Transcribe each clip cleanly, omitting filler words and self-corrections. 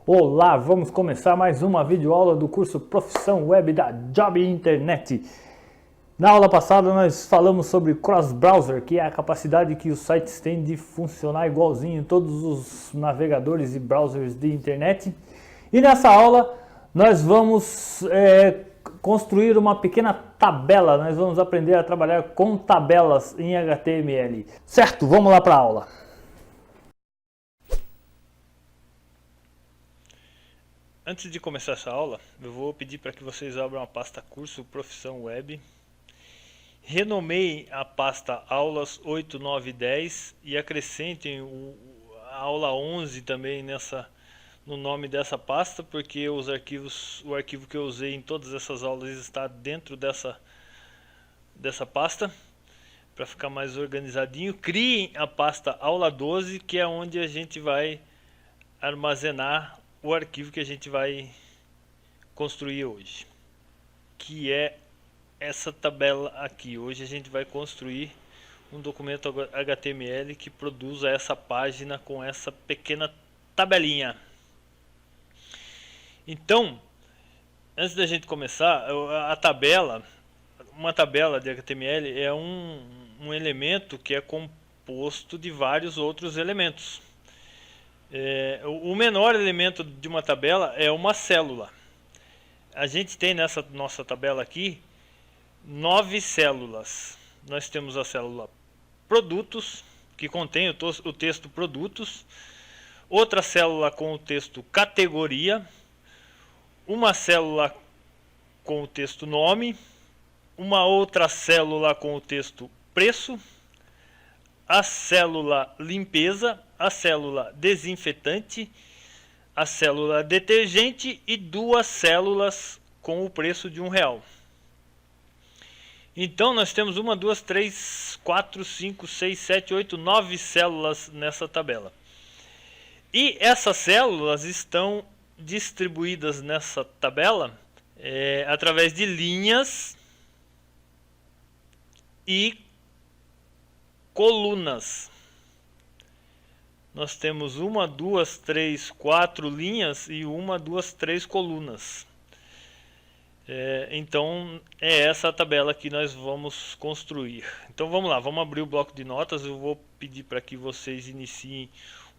Olá, vamos começar mais uma videoaula do curso Profissão Web da Job Internet. Na aula passada nós falamos sobre cross-browser, que é a capacidade que os sites têm de funcionar igualzinho em todos os navegadores e browsers de internet. E nessa aula nós vamos construir uma pequena tabela, nós vamos aprender a trabalhar com tabelas em HTML. Certo, vamos lá para a aula. Antes de começar essa aula, eu vou pedir para que vocês abram a pasta Curso Profissão Web, renomeiem a pasta Aulas 8, 9 e 10 e acrescentem a aula 11 também no nome dessa pasta, porque o arquivo que eu usei em todas essas aulas está dentro dessa pasta, para ficar mais organizadinho. Criem a pasta Aula 12, que é onde a gente vai armazenar o arquivo que a gente vai construir hoje, que é essa tabela aqui. Hoje a gente vai construir um documento HTML que produza essa página com essa pequena tabelinha. Então, antes da gente começar, uma tabela de HTML é um elemento que é composto de vários outros elementos. O menor elemento de uma tabela é uma célula. A gente tem nessa nossa tabela aqui 9 células. Nós temos a célula produtos, que contém o texto produtos, outra célula com o texto categoria, uma célula com o texto nome, uma outra célula com o texto preço, a célula limpeza, a célula desinfetante, a célula detergente e 2 células com o preço de R$1. Então nós temos 1, 2, 3, 4, 5, 6, 7, 8, 9 células nessa tabela. E essas células estão distribuídas nessa tabela através de linhas e colunas. Nós temos 1, 2, 3, 4 linhas e 1, 2, 3 colunas. Então é essa a tabela que nós vamos construir. Então vamos lá, vamos abrir o bloco de notas. Eu vou pedir para que vocês iniciem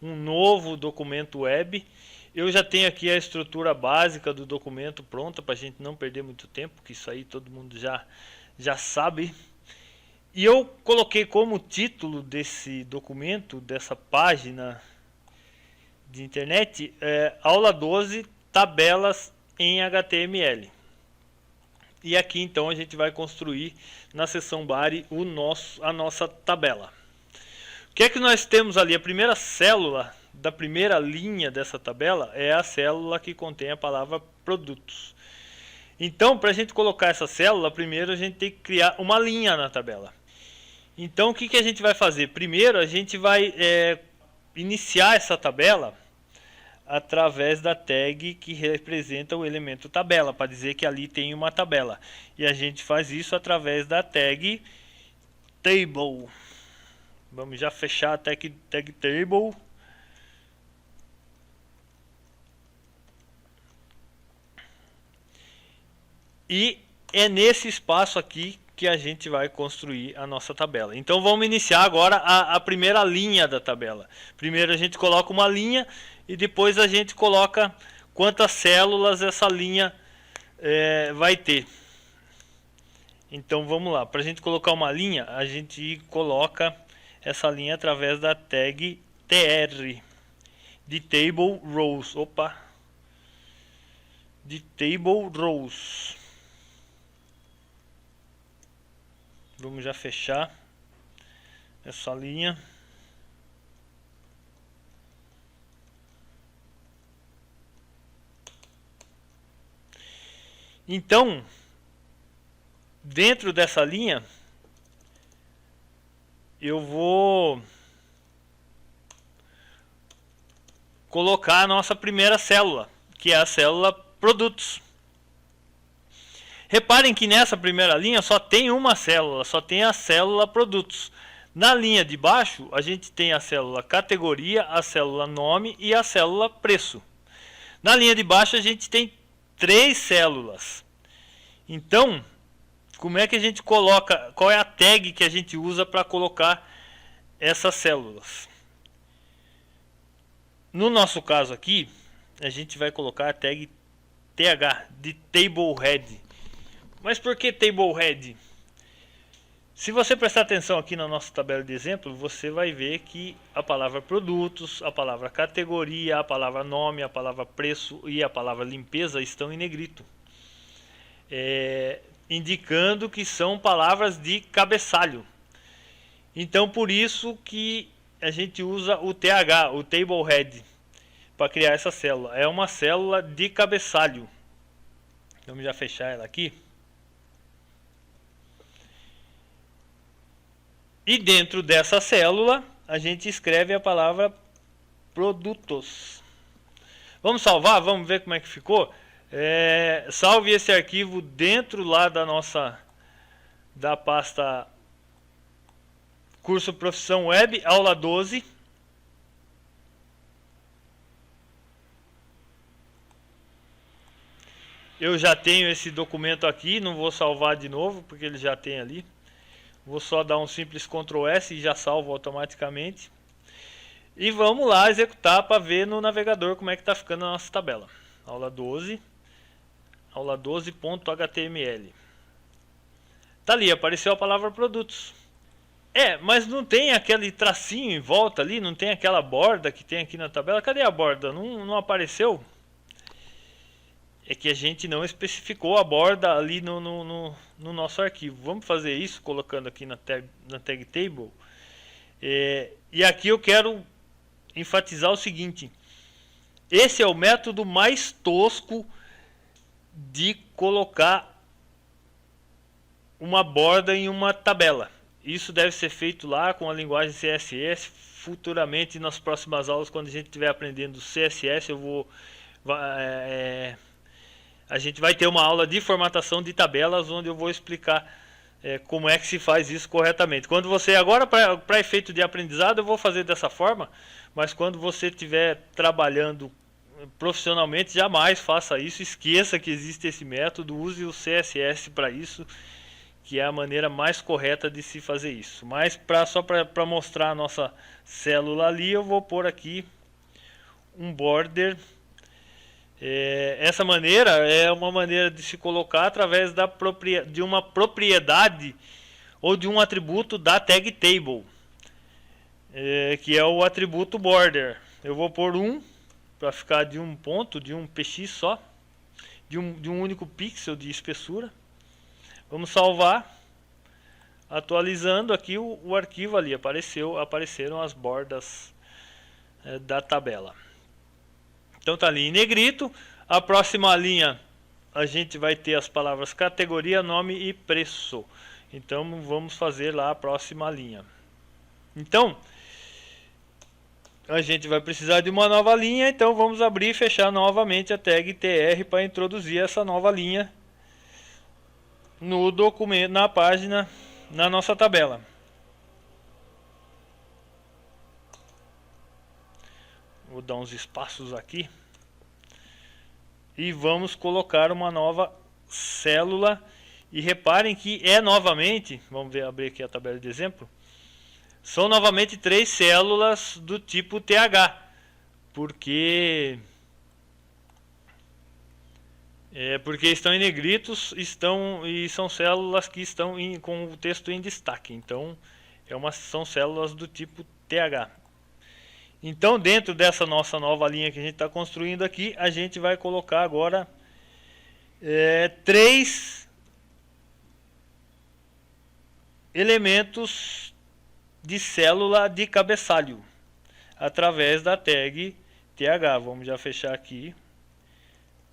um novo documento web. Eu já tenho aqui a estrutura básica do documento pronta, para a gente não perder muito tempo, que isso aí todo mundo já sabe. E eu coloquei como título desse documento, dessa página de internet, aula 12, tabelas em HTML. E aqui então a gente vai construir na seção body a nossa tabela. O que é que nós temos ali? A primeira célula da primeira linha dessa tabela é a célula que contém a palavra produtos. Então, para a gente colocar essa célula, primeiro a gente tem que criar uma linha na tabela. Então o que a gente vai fazer? Primeiro a gente vai iniciar essa tabela através da tag que representa o elemento tabela, para dizer que ali tem uma tabela. E a gente faz isso através da tag table. Vamos já fechar a tag table. E é nesse espaço aqui que a gente vai construir a nossa tabela. Então vamos iniciar agora a primeira linha da tabela. Primeiro a gente coloca uma linha e depois a gente coloca quantas células essa linha vai ter. Então vamos lá, para a gente colocar uma linha, a gente coloca essa linha através da tag tr de table rows. De table rows. Vamos já fechar essa linha. Então, dentro dessa linha, eu vou colocar a nossa primeira célula, que é a célula produtos. Reparem que nessa primeira linha só tem uma célula, só tem a célula produtos. Na linha de baixo, a gente tem a célula categoria, a célula nome e a célula preço. Na linha de baixo a gente tem 3 células. Então, como é que a gente coloca, qual é a tag que a gente usa para colocar essas células? No nosso caso aqui, a gente vai colocar a tag TH, de Table Head. Mas por que Table Head? Se você prestar atenção aqui na nossa tabela de exemplo, você vai ver que a palavra produtos, a palavra categoria, a palavra nome, a palavra preço e a palavra limpeza estão em negrito. Indicando que são palavras de cabeçalho. Então por isso que a gente usa o TH, o Table Head, para criar essa célula. É uma célula de cabeçalho. Vamos já fechar ela aqui. E dentro dessa célula a gente escreve a palavra produtos. Vamos salvar? Vamos ver como é que ficou? Salve esse arquivo dentro lá da pasta Curso Profissão Web, aula 12. Eu já tenho esse documento aqui, não vou salvar de novo porque ele já tem ali. Vou só dar um simples Ctrl S e já salvo automaticamente. E vamos lá executar para ver no navegador como é que está ficando a nossa tabela. Aula 12. Aula 12.html. Tá ali, apareceu a palavra produtos. Mas não tem aquele tracinho em volta ali, não tem aquela borda que tem aqui na tabela. Cadê a borda? Não apareceu? É que a gente não especificou a borda ali no nosso arquivo. Vamos fazer isso colocando aqui na tag table. E aqui eu quero enfatizar o seguinte: esse é o método mais tosco de colocar uma borda em uma tabela. Isso deve ser feito lá com a linguagem CSS. Futuramente, nas próximas aulas, quando a gente estiver aprendendo CSS, a gente vai ter uma aula de formatação de tabelas, onde eu vou explicar como é que se faz isso corretamente. Quando você agora, para efeito de aprendizado, eu vou fazer dessa forma, mas quando você estiver trabalhando profissionalmente, jamais faça isso. Esqueça que existe esse método, use o CSS para isso, que é a maneira mais correta de se fazer isso. Mas só para mostrar a nossa célula ali, eu vou pôr aqui um border. Essa maneira é uma maneira de se colocar através de uma propriedade ou de um atributo da tag table, que é o atributo border. Eu vou pôr para ficar de um ponto, de um px só, de um único pixel de espessura. Vamos salvar. Atualizando aqui o arquivo ali, apareceram as bordas da tabela. Então tá ali em negrito. A próxima linha a gente vai ter as palavras categoria, nome e preço. Então vamos fazer lá a próxima linha. Então a gente vai precisar de uma nova linha, então vamos abrir e fechar novamente a tag tr para introduzir essa nova linha no documento, na página, na nossa tabela. Vou dar uns espaços aqui. E vamos colocar uma nova célula. E reparem que novamente, vamos abrir aqui a tabela de exemplo. São novamente 3 células do tipo TH. Porque estão em negritos, e são células que estão com o texto em destaque. Então, são células do tipo TH. Então, dentro dessa nossa nova linha que a gente está construindo aqui, a gente vai colocar agora 3 elementos de célula de cabeçalho através da tag TH. Vamos já fechar aqui.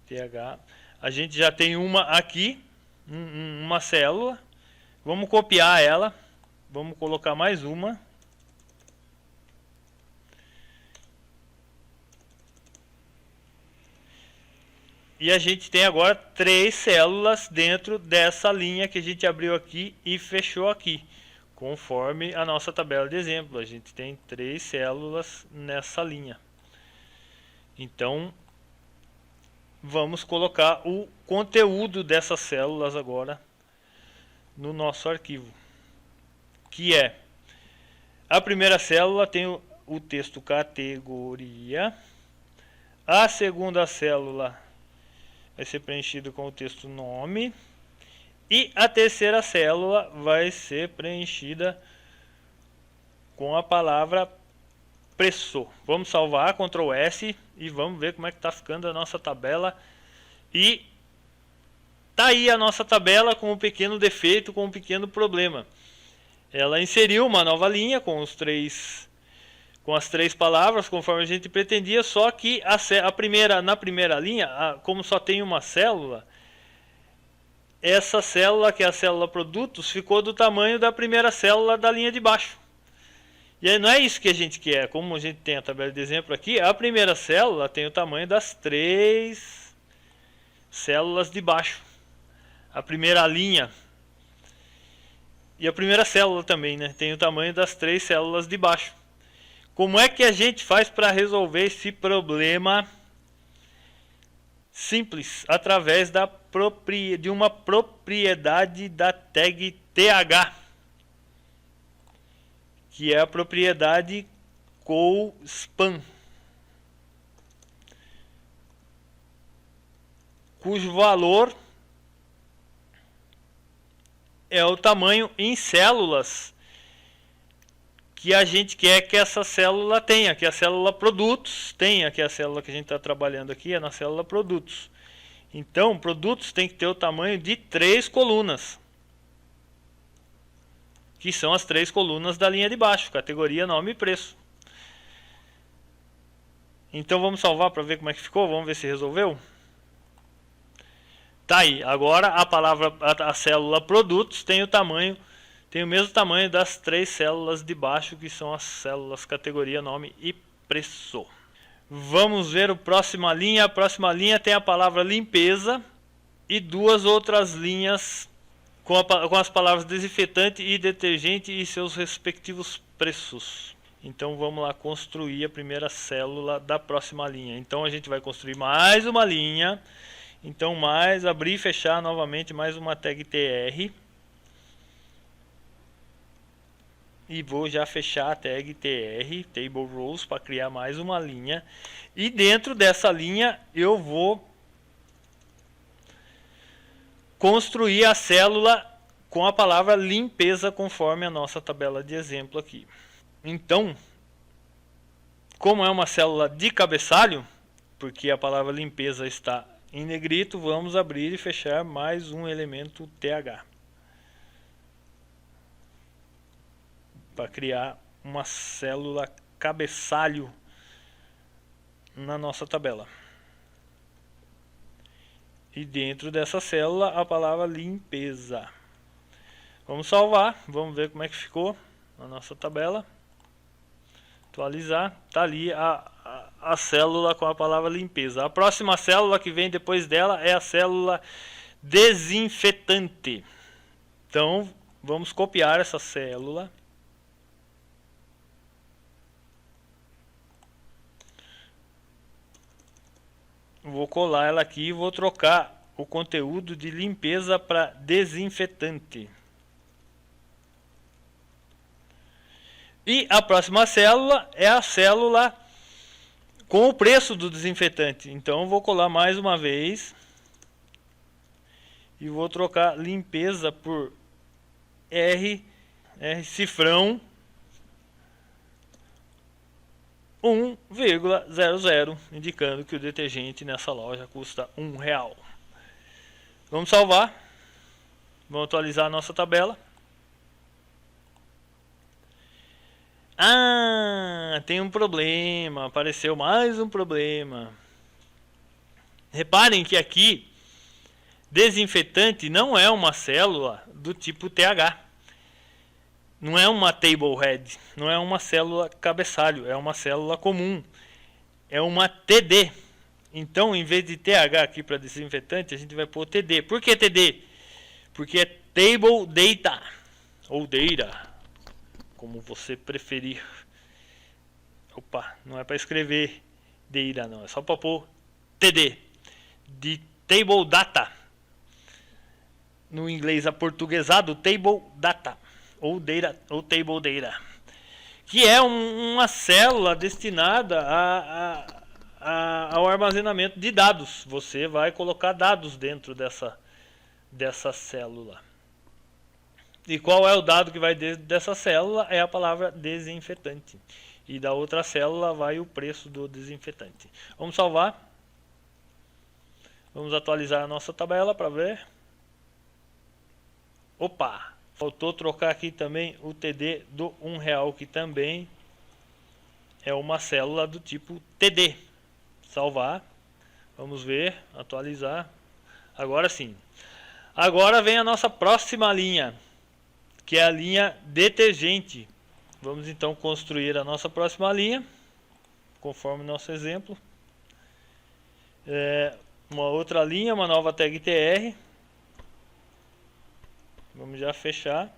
TH. A gente já tem uma aqui, uma célula. Vamos copiar ela. Vamos colocar mais uma. E a gente tem agora 3 células dentro dessa linha que a gente abriu aqui e fechou aqui. Conforme a nossa tabela de exemplo, a gente tem 3 células nessa linha. Então, vamos colocar o conteúdo dessas células agora no nosso arquivo, que é a primeira célula tem o texto categoria, a segunda célula vai ser preenchida com o texto nome e a terceira célula vai ser preenchida com a palavra preço. Vamos salvar, Ctrl S, e vamos ver como é que está ficando a nossa tabela. E tá aí a nossa tabela com um pequeno defeito, com um pequeno problema. Ela inseriu uma nova linha com as três palavras, conforme a gente pretendia, só que na primeira linha, como só tem uma célula, essa célula, que é a célula produtos, ficou do tamanho da primeira célula da linha de baixo. E aí não é isso que a gente quer. Como a gente tem a tabela de exemplo aqui, a primeira célula tem o tamanho das 3 células de baixo. A primeira linha e a primeira célula também, né, tem o tamanho das 3 células de baixo. Como é que a gente faz para resolver esse problema? Simples, através de uma propriedade da tag TH, que é a propriedade CoSpan, cujo valor é o tamanho em células que a gente quer que essa célula tenha, que a célula produtos tenha, que a célula que a gente está trabalhando aqui é na célula produtos. Então, produtos tem que ter o tamanho de 3 colunas, que são as 3 colunas da linha de baixo, categoria, nome e preço. Então vamos salvar para ver como é que ficou, vamos ver se resolveu. Tá aí, agora a célula produtos tem o mesmo tamanho das 3 células de baixo, que são as células categoria, nome e preço. Vamos ver a próxima linha. A próxima linha tem a palavra limpeza e 2 outras linhas com as palavras desinfetante e detergente e seus respectivos preços. Então vamos lá construir a primeira célula da próxima linha. Então a gente vai construir mais uma linha. Então abrir e fechar novamente mais uma tag TR. E vou já fechar a tag TR, Table Rows, para criar mais uma linha. E dentro dessa linha eu vou construir a célula com a palavra limpeza, conforme a nossa tabela de exemplo aqui. Então, como é uma célula de cabeçalho, porque a palavra limpeza está em negrito, vamos abrir e fechar mais um elemento TH. Para criar uma célula cabeçalho na nossa tabela. E dentro dessa célula a palavra limpeza. Vamos salvar, vamos ver como é que ficou na nossa tabela. Atualizar, está ali a célula com a palavra limpeza. A próxima célula que vem depois dela é a célula desinfetante. Então vamos copiar essa célula. Vou colar ela aqui e vou trocar o conteúdo de limpeza para desinfetante. E a próxima célula é a célula com o preço do desinfetante. Então vou colar mais uma vez e vou trocar limpeza por R cifrão 1,00, indicando que o detergente nessa loja custa R$1. Vamos salvar. Vamos atualizar a nossa tabela. Tem um problema. Apareceu mais um problema. Reparem que aqui desinfetante não é uma célula do tipo TH. Não é uma table head, não é uma célula cabeçalho, é uma célula comum. É uma TD. Então, em vez de TH aqui para desinfetante, a gente vai pôr TD. Por que TD? Porque é Table Data, ou Data, como você preferir. Opa, não é para escrever Data não, é só para pôr TD. de Table Data. No inglês aportuguesado, Table Data ou Table Data, que é uma célula destinada ao armazenamento de dados. Você vai colocar dados dentro dessa célula. E qual é o dado que vai dessa célula? É a palavra desinfetante. E da outra célula vai o preço do desinfetante. Vamos salvar. Vamos atualizar a nossa tabela para ver. Opa! Faltou trocar aqui também o TD do R$1, que também é uma célula do tipo TD. Salvar. Vamos ver, atualizar. Agora sim. Agora vem a nossa próxima linha, que é a linha detergente. Vamos então construir a nossa próxima linha, conforme nosso exemplo. Uma outra linha, uma nova tag TR. Vamos já fechar.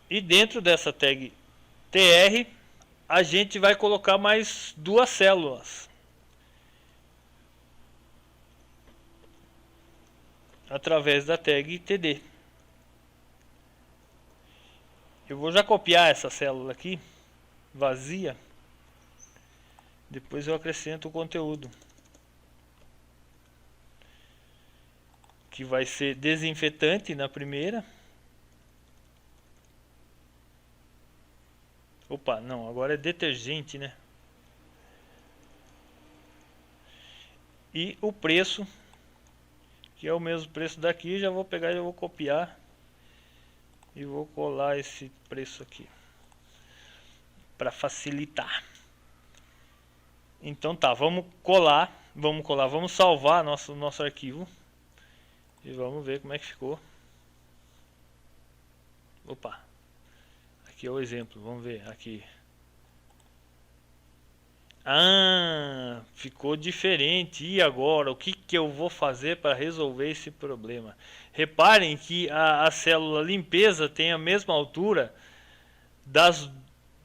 E dentro dessa tag TR, a gente vai colocar mais duas células. Através da tag TD. Eu vou já copiar essa célula aqui, vazia. Depois eu acrescento o conteúdo, que vai ser desinfetante na primeira. Opa, não, agora é detergente, né? E o preço, que é o mesmo preço daqui, já vou pegar e já vou copiar e vou colar esse preço aqui para facilitar. Então tá, vamos salvar nosso arquivo e vamos ver como é que ficou. Opa, aqui é o exemplo, vamos ver aqui. Ah, ficou diferente. E agora, o que eu vou fazer para resolver esse problema? Reparem que a célula limpeza tem a mesma altura das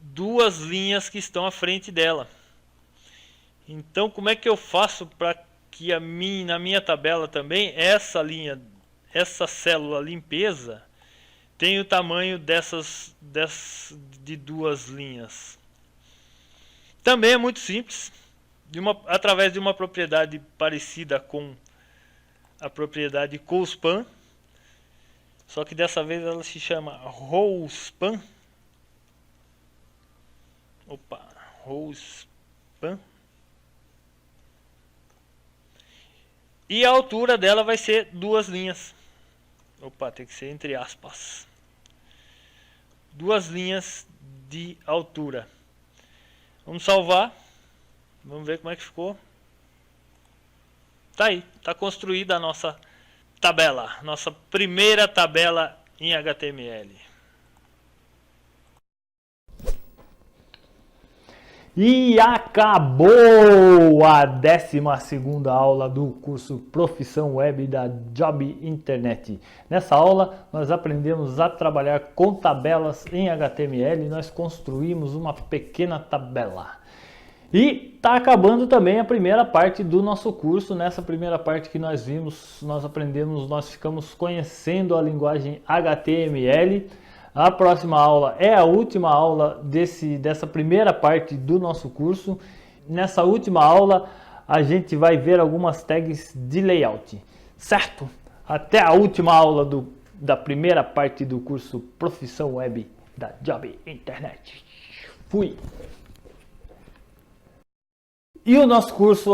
duas linhas que estão à frente dela. Então, como é que eu faço para que na minha tabela também essa célula limpeza tenha o tamanho de duas linhas? Também é muito simples, através de uma propriedade parecida com a propriedade CoSpan, só que dessa vez ela se chama RowSpan. Opa, RowSpan. E a altura dela vai ser duas linhas. Opa, tem que ser entre aspas. Duas linhas de altura. Vamos salvar. Vamos ver como é que ficou. Tá aí, tá construída a nossa tabela, nossa primeira tabela em HTML. E acabou a 12ª aula do curso Profissão Web da Job Internet. Nessa aula nós aprendemos a trabalhar com tabelas em HTML e nós construímos uma pequena tabela. E está acabando também a primeira parte do nosso curso. Nessa primeira parte que nós vimos, nós aprendemos, nós ficamos conhecendo a linguagem HTML. A próxima aula é a última aula dessa primeira parte do nosso curso. Nessa última aula a gente vai ver algumas tags de layout, certo? Até a última aula da primeira parte do curso Profissão Web da Job Internet. Fui! E o nosso curso